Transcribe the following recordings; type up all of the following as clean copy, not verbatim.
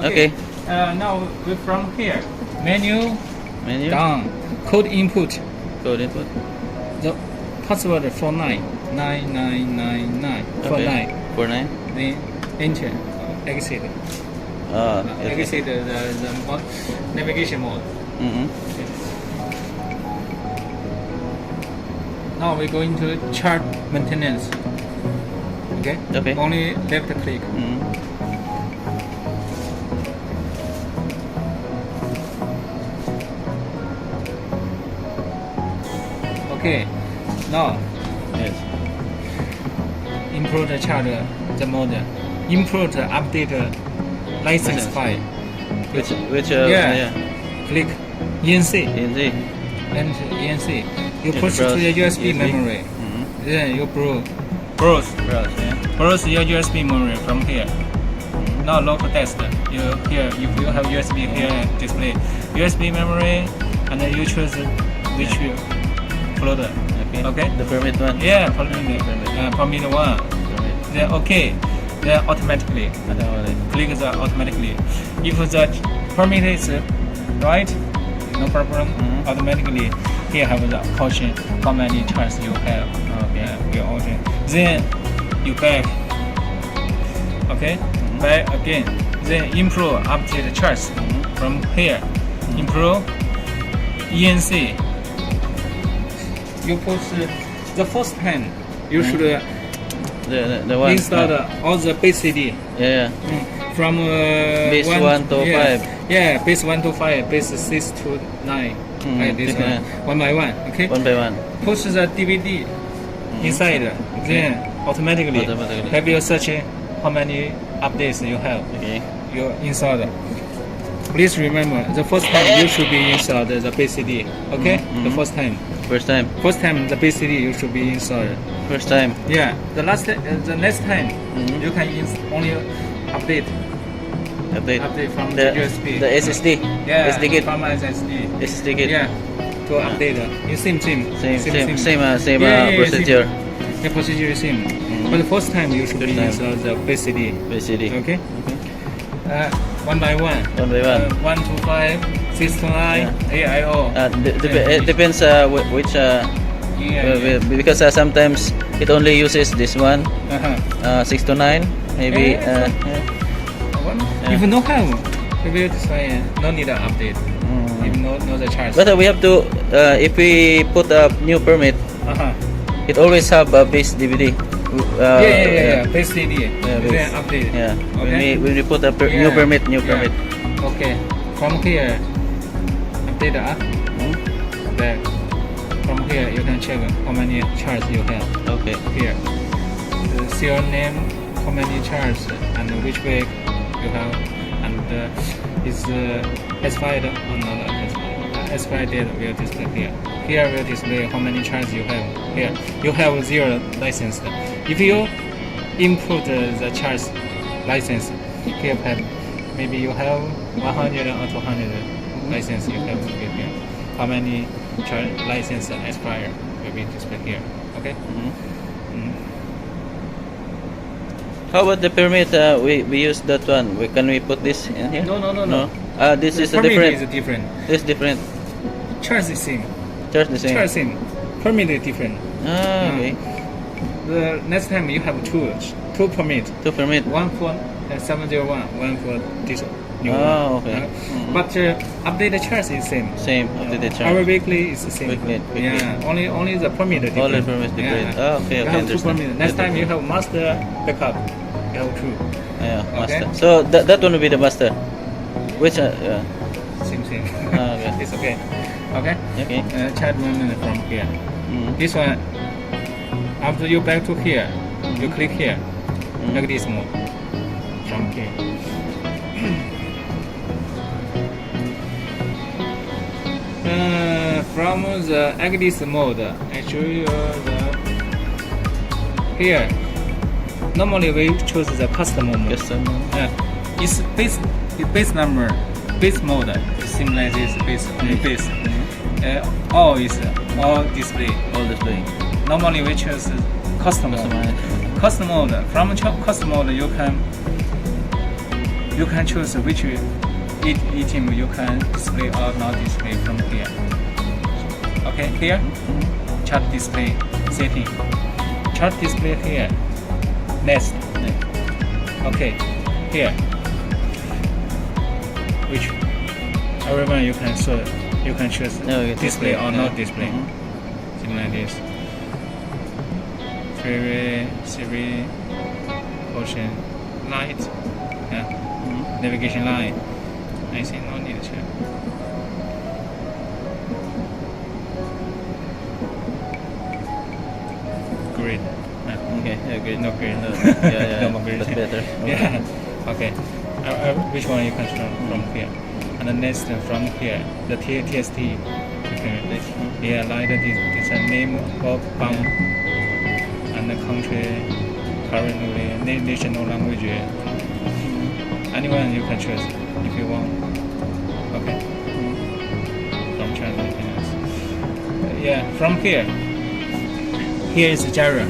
Okay. Now we from here. Menu. Menu. Down. Code input. Code input. The password 499999. Okay. 49. Then enter. Exit. Okay. Exit the navigation mode. Mm-hmm. Okay. Now we're going to chart maintenance. Okay. Okay. Only left click. Mm-hmm. Okay. Now Yes. import chart the mode. Import update license file. Which Yeah. Click ENC. ENC. Enter ENC. You Yes, push to browse the USB USB. memory. Mm-hmm. Then you browse Browse. Yeah. your USB memory from here. Now local test. You here if you have USB here display USB memory and then you choose which folder. Okay. Okay. The permit one. Yeah, permit one. Permit. Then okay. Then automatically Automatic. click the automatically. If the permit is right, no problem. Mhm. Automatically here have the caution how many charts you have. Okay. You order. Then you back. Okay. Back again. Then improve update the charts from here. Improve ENC. You put the first time you should The one. install all the base CD. Yeah. From Base 1 to 5. Yeah, base 1 to 5, base 6 to 9. Like this yeah. one by one. Okay. One by one. Push the DVD inside. Then automatically have you search how many updates you have. Okay. You installed. Please remember the first time you should be installed the base CD. Okay. The first time. First time. First time the base CD you should be installed. First time. Yeah. The next time you can only update. Update from the USB. The SSD. Yeah, SD kit. from SSD. SSD kit. Yeah, to update. It's same. Same Yeah, procedure. Same. The procedure is same. But the first time you should be install the base CD. Base CD. Okay. One by one. One by one. 1 to 5, 6 to 9, AIO. It depends which because sometimes it only uses this one. 6 to 9 maybe. If no have, maybe this one no need to update. If no the charge. But we have to if we put a new permit, it always have a base DVD. Base CD. Then update. Yeah. Okay. When we put a new permit. Okay. From here, update back. From here, you can check how many charts you have. Okay. Here, serial name, how many charts, and which week you have, and is expired or not expired date will display here. Here will display how many charts you have. Here, you have 0 license. If you input the charts license, here maybe you have 100 or 200 license you have here. How many license expire will be displayed here. Okay. How about the permit? We use that one. Can we put this in here? No. This is permit different. is different. This different. Charge is same. Charge the same. Charge same. Permit is different. Okay. The next time you have two permit. To permit. One for 701, one for this new Oh, one. okay. But update the charge is same. Same. Updated charge. Our weekly is the same. Weekly. Yeah. Only the permit is different. Only permit different. Yeah. Okay. You have two Understand. permit. Next time you have master backup. You have two. Yeah, Okay. master. So that one will be the master. Which Same. okay. It's okay. Okay. Okay. Chat one from here. This one. After you back to here, you click here. Like this mode. From here. From the ECDIS mode, actually here. Normally we choose the customer mode. It's base number, base mode. Same like this, base. All is all display. All display. Normally we choose custom mode. Custom mode. From custom mode you you can choose which item you can display or not display from here. Okay, here, chart display setting. Chart display here. Next. Okay, here. Which everyone you can choose No, you display or display, not yeah. display. Something like this. Siri, ocean light, navigation line. I think no need to. Grid. Okay, yeah, great. No grid. No, yeah, No more grid. that's better. Okay. Yeah. Okay. Which one you can from here? And the next from here, the TST. Okay. Yeah, like this name of bank and the country, currently national language. Anyone you can choose if you want. Okay. From China. Yeah, from here. Here is gyro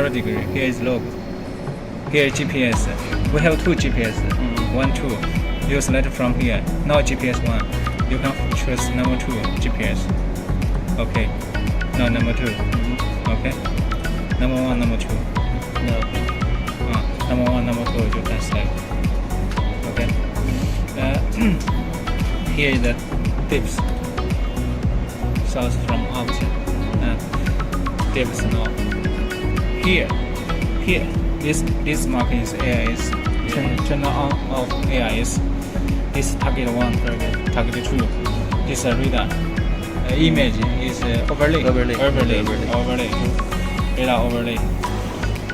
degree. Here is log. Here is GPS. We have two GPS. 1, 2. You select from here. Now GPS 1. You can choose number 2 GPS. Okay. Now number 2. Okay. Number 1, number 2. No. Number 1, number 2 you can select. Okay. Here is the tips. South from out. Tips now. Here. This mark is AIS. Turn on off AIS. This target 1, target 2. This radar. Image is overlay. Radar overlay.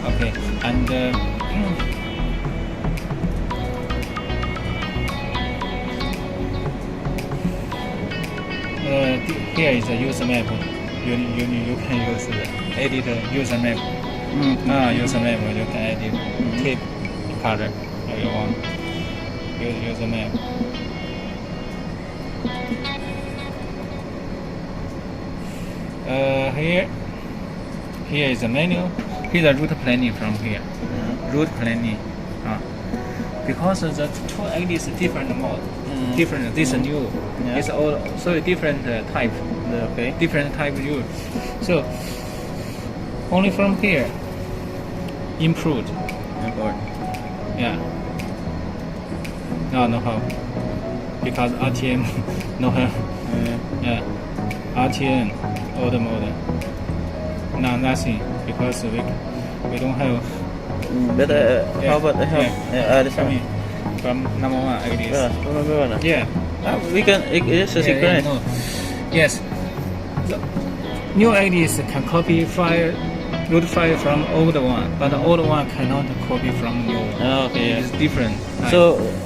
Okay. And here is a user map. You can use edit user map. User map you can edit tape color if you want. User map. Here is the menu. Here's the route planning from here. Route planning. Because the two ECDIS different mode. Different. This is new. Yeah. It's all so different type. Okay. Different type view. So only from here. Improved. Yeah. No how. Because RTM no how. Yeah. RTM old mode. No nothing because we don't have. But how about I have this one? From number 1 ECDIS. Yeah, number 1. Yeah. We can. It's a synchronize. No. Yes. The new ECDIS can copy root file from old one, but the old one cannot copy from new one. Okay. Yeah. It's different.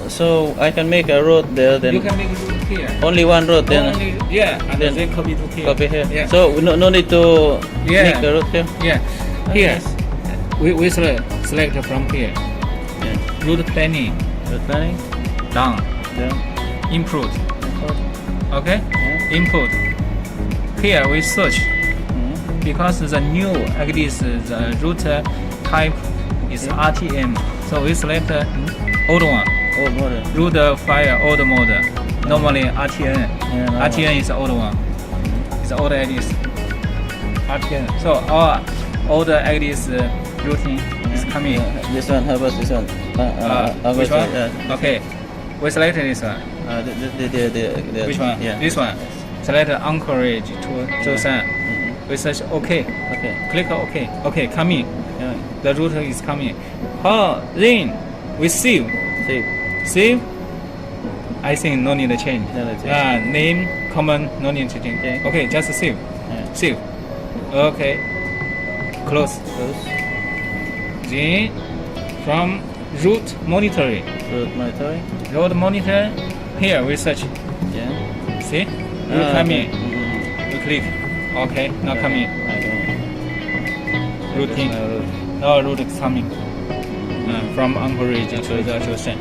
So I can make a road there. Then you can make root here. only one road. Then and then copy to here. copy here. Yeah. So no need to Yeah. make a road here. Yeah. Here. We select from here. Yeah. Route planning. Road planning. Done. Then Input. Okay. Yeah. Input. Here we search. Because the new ECDIS, the route type is RTM, so we select old one. old model. Route file old mode. Normally RTN. Yeah, RTN is the old one. It's old ECDIS. RTN. So our old ECDIS routing is coming. This one. How about this one? Which one? Yeah. Okay. We select this one. The Which one? Yeah. This one. Select Anchorage to Zhoushan. We search OK. Okay. Click OK. OK, coming. Yeah. The router is coming. Then we save. Save. I think no need to change. No need to change. Name, common, no need to change. Okay. Okay, just save. Yeah. Save. Okay. Close. Then from route monitoring. Road monitor. Here we search. Yeah. See? Route coming. We click. Okay, now coming. Routing. Now route is coming. From Anchorage to the Zhoushan.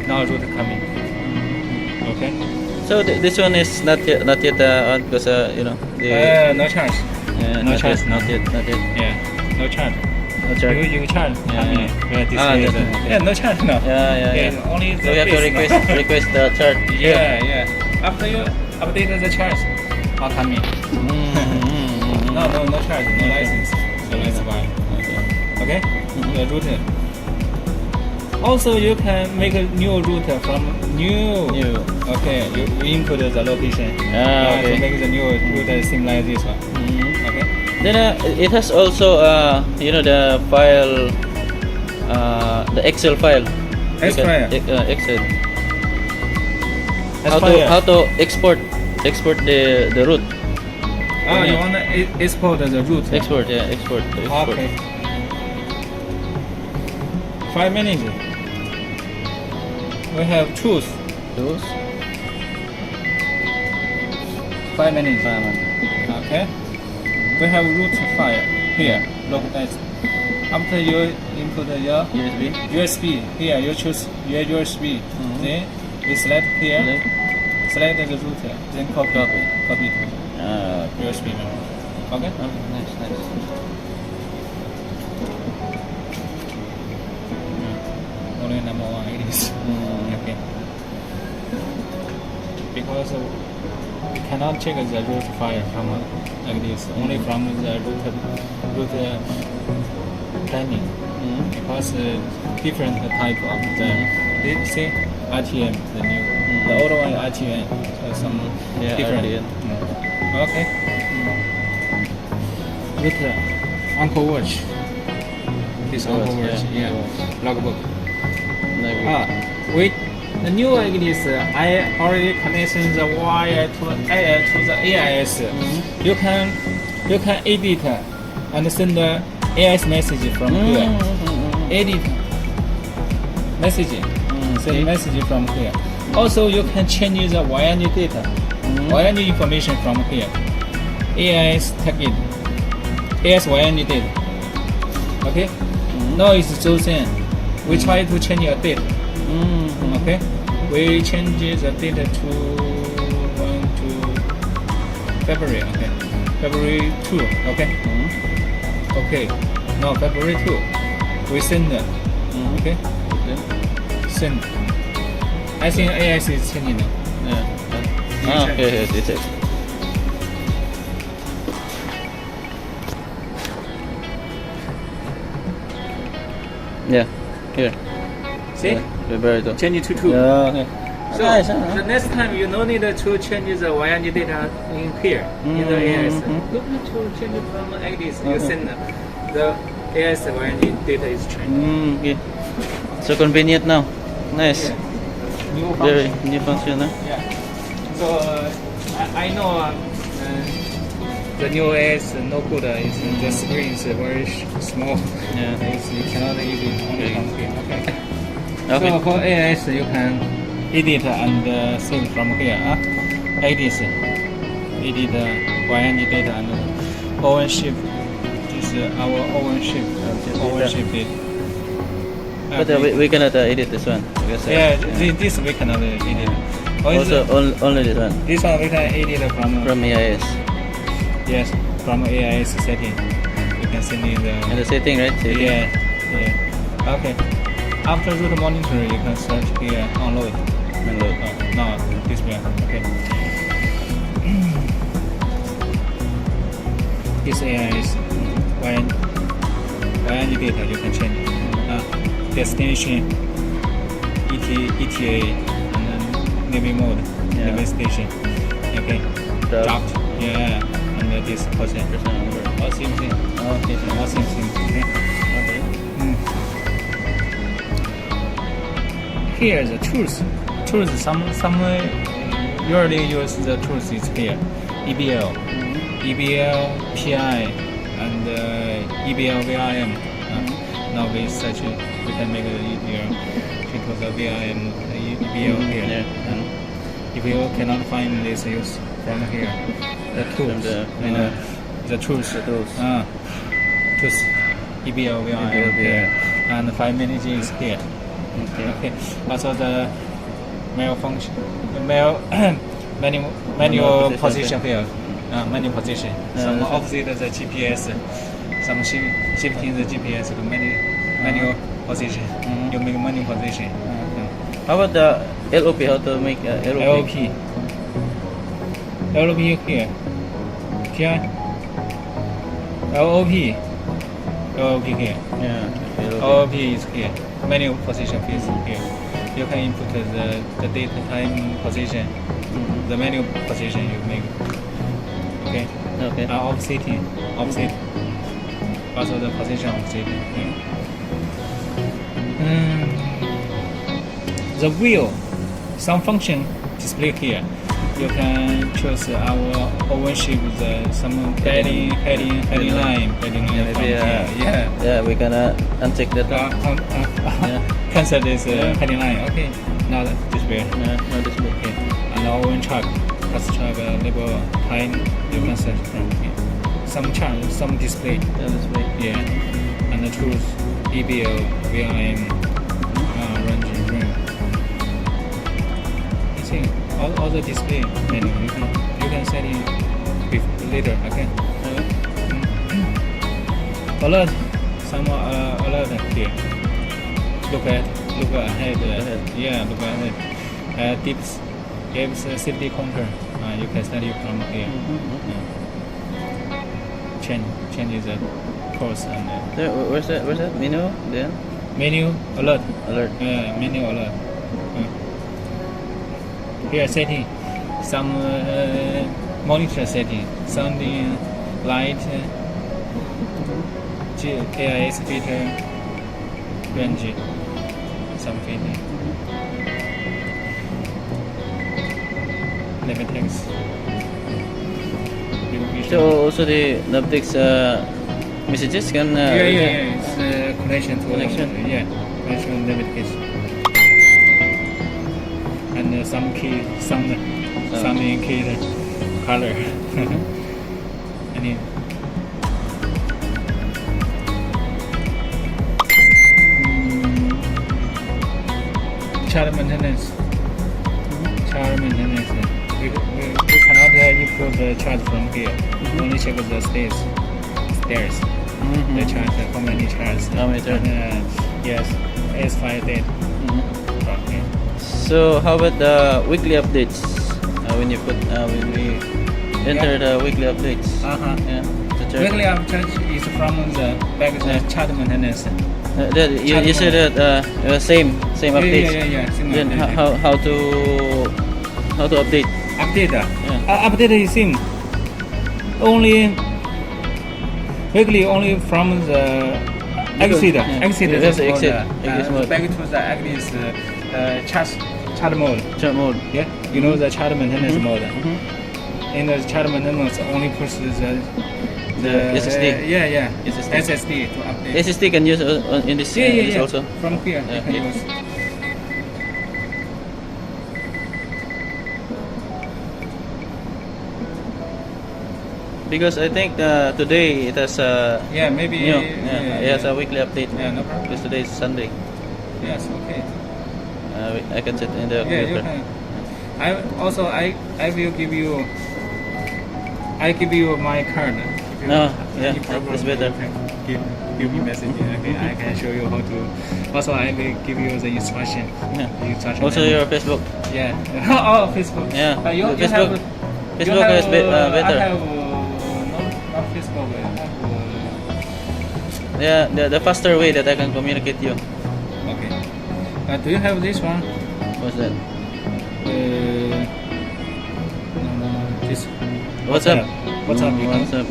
Now route coming. Okay. So this one is not yet on because you know. No charge. Yeah, No charge. Not yet. Yeah, no charge. No charge. You charge. Yeah, I mean, yeah. where this Ah, is, that's- yeah, no charge now. Yeah. Only the So we have to base now. request the chart. Yeah. After you update the charge, not coming. No charge, no license. So that's why. Okay? The router. Also, you can make a new router from new. Okay, you input the location. Okay. To make the new router same like this one. Okay. Then it has also the file, the Excel file. You Excel can- file. Excel. File. How to export the root. Oh, you wanna export the route? Export, yeah, export. Okay. File manager. We have tools. Those. File manager. Okay. We have root file here. Localized. After you input your USB, here you choose your USB. Then you select here. Select the router. Then copy to USB memory. Okay. Nice. Only number one it is. Okay. Because we cannot check the root file from like this. Only from the root planning. Because different type of the say RTM the new the old one RTM so some different. RTM. Okay. Root Uncle Watch. This Uncle Watch, yeah. Logbook. Wait. The new ECDIS, I already connected the wire to the AIS. You can edit and send the AIS message from here. Edit message. Send message from here. Also, you can change the wiring data, wiring information from here. AIS tag it. AIS wiring data. Okay. Now it's Zhoushan. We try to change your date. Okay. We change the date to February. Okay. February 2. Okay. Okay. Now February 2. We send. Okay. Send. I think AIS is changing now. Okay. It's it. Yeah. Here. See? Very good. Change to 2. Okay. So the next time you no need to change the wiring data in here in the AIS. You need to change it from ECDIS. You send the AIS wiring data is changed. Okay. So convenient now. Nice. New Very function. new function, huh? Yeah. So I know the new AIS no good is the screen is very small. Yeah. You cannot edit only from here. Okay. Okay. So for AIS you can edit and save from here. ECDIS edit wiring data and ownership. This is our ownership. Ownership data. But we cannot edit this one. Because, Yeah, this we cannot edit. Also, only this one. This one we can edit From AIS. yes, from AIS setting. You can send in And the setting, right? Setting. yeah. Okay. After root monitor, you can search here download. Download. No, this way. Okay. This AIS when data you can change. Destination, ETA, and then navy mode, Yeah. navy station. Okay. Draft. Yeah, and this person. All same thing. Okay. All same thing. Okay. Okay. Here the tools. Some usually use the tools is here. EBL, PI, and EBL VRM. Now we search it. We can make it easier because the VRM EBL here. Yeah. If you cannot find this, use from here. The tools. The tools. Tools. EBL VRM here. And 5 minutes is here. Okay. Also the malfunction, manual position here. Manual position. Some opposite the GPS. some shifting the GPS to manual position. You make manual position. How about the LOP? How to make LOP? LOP here. Here. LOP here. Yeah. LOP is here. Manual position is here. You can input the date time position. The manual position you make. Okay. Okay. Offset. Also the position offset. The wheel, some function display here. You can choose our ownership, some heading line. Maybe, Yeah. Yeah, we're gonna uncheck that. Cancel this heading line. Okay. Now display. No display. Okay. And our truck, label time. You can set from here. Some chart, some display. Yeah, display. Yeah. And the tools, EBL, VRM, range room. I think all the display menu you can set it later. Okay. Alert, some alert here. Look ahead. Yeah, look ahead. Tips gives a safety counter. You can set it from here. Change the course and Where's that? Menu then? menu alert. Menu alert. Here setting some monitor setting, sounding, light, AIS filter, range, some filter, Navtex. So also the Navtex messages can It's connection to Connection. connection to Navtex. And some key, some indicator, color. Any child maintenance. We cannot input the chart from here. Only check the stairs. The chart, how many charts? How many charts? Yes, S5 date. From here. So how about the weekly updates? When you put when we enter the weekly updates. Yeah. The chart. Weekly update is from the back chart maintenance. You said that same updates. Yeah. Then how to update? Update. Update is same. Only weekly only from the exit. Exit That's is the exit. mode. Exit mode. Back to the exit chart mode. Chart mode. Yeah, you know the chart maintenance mode. In the chart maintenance only push the SSD. Yeah. SSD. SSD to update. SSD can use in this, this also. From here you can Yeah. use. Because I think today it has Maybe. it has a weekly update. Yeah, no problem. Because today is Sunday. Yes, okay. I can set in the Yeah, you computer. can. I will give you. I give you my card. If you No, have yeah, any problem, it's better. you can give me message. Okay, I can show you how to. Also, I will give you the instruction. Yeah. Also your Facebook. Yeah. Oh, Facebook. Yeah. You Facebook. have, Facebook you have, is better. I have not Facebook. I have. Yeah, the faster way that I can communicate you. Okay. Do you have this one? What's that? This. WhatsApp. WhatsApp. You can. WhatsApp.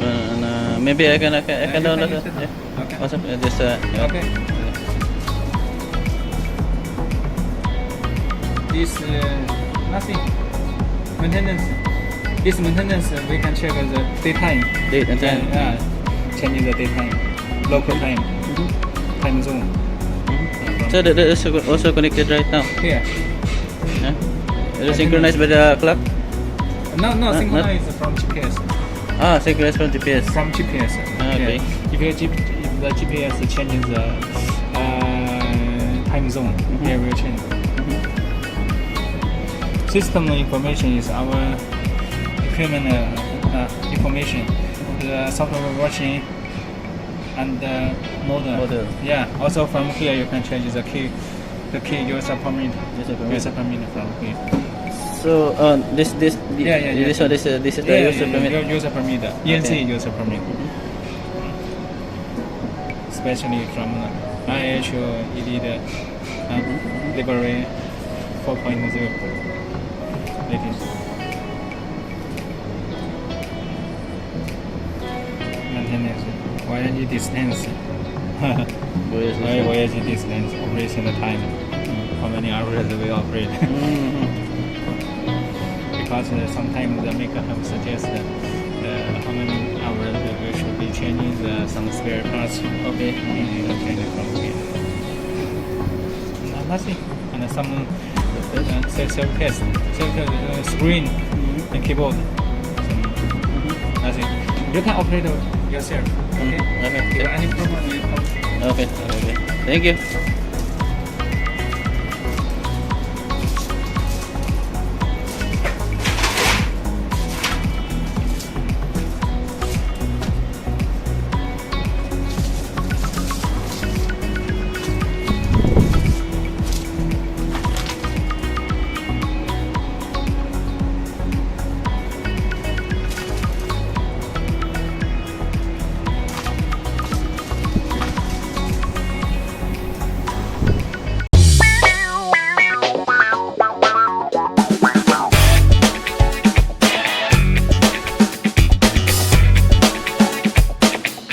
Maybe I can download it. Yeah. Okay. WhatsApp. Just yeah. Okay. This nothing. Maintenance. This maintenance we can check the daytime. Date and time. Changing the daytime, local time, time zone. So that is also connected right now. Here. Yeah. It is synchronized by the clock. No, synchronized from GPS. Synchronized from GPS. From GPS. Okay. If the GPS changes the time zone, it will change. System information is our equipment information. The software version and model. Model. Yeah. Also from here you can change the key user permit. User permit from here. So this Yeah. this one this is the user permit. Your user permit. ENC user permit. Especially from IHO ECDIS Library 4.0 rating. Maintenance, voyage distance. Voyage distance, operation time. How many hours we operate? Because sometimes the maker have suggested how many hours we should be changing some spare parts. Okay, change it from here. Nothing, and some self-test screen and keyboard. Nothing. You can operate yourself. Okay. Okay. If any problem, you call. Okay. Thank you.